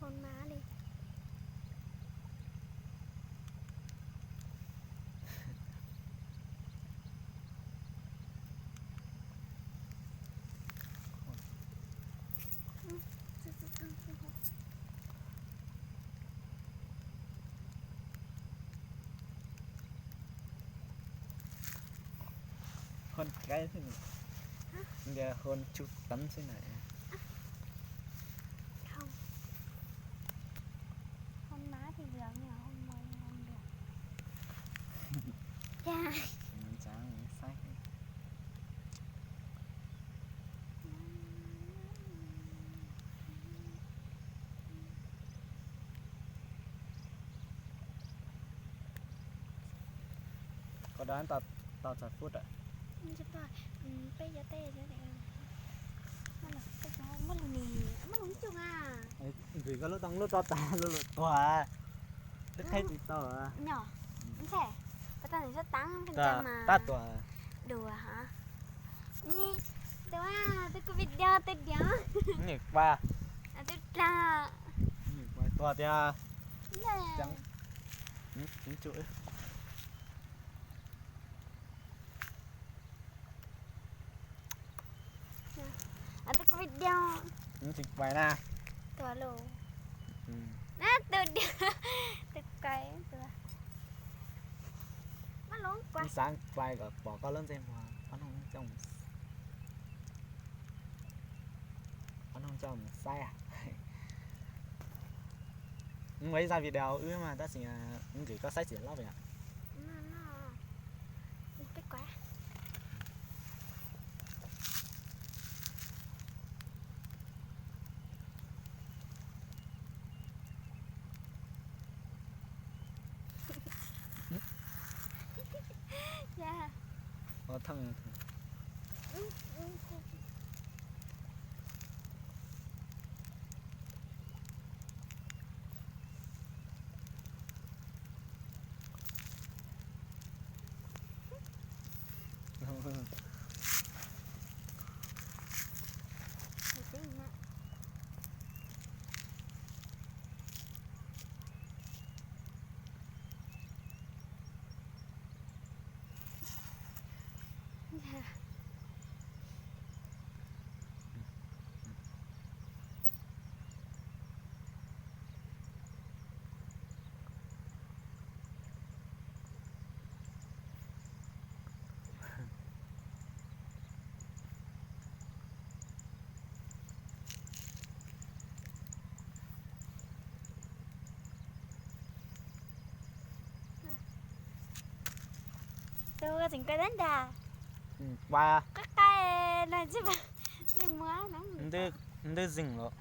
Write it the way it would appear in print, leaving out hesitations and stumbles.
con má đi. Hôn cái thế này. Giờ hôn chút tắm thế này. Không. Con má thì được nhưng mà không mời không được. Cha. Chẳng sai. Có đoán tao chặt phút ạ. Chắc rồi. Bây giờ tê nữa này. Nó là cái đó mất luôn nè. Mất luôn chung à. Vì có lúc tăng lúc to ta lúc tòa. Tức hay thì to à. Nhỏ. Đúng thế. Cái ta này rất tăng phần Ta trăm mà. ta tòa. Đùa hả? Nhi. Tôi có video tôi nhớ. Nhịp ba. Tôi ra. Nhịp ba tòa thì à. Nè. Chẳng. Chính chuỗi. Tôi có video. Chính bài nè. Tôi lù. Nè tôi đi. Tôi cái tôi. Nó lớn quá. Sáng bài bỏ có lớn xem mà. Nó không trong. Nó không cho một sai à. Mấy ra video mà ta chỉ chỉ có sai chỉ lắm vậy ạ. Nó cái quá. Yeah. Thằng Yeah. Tôi có tình cái đánh đà. ba Các cái này chứ mà. Đi mua nó. 근데 dừng rồi.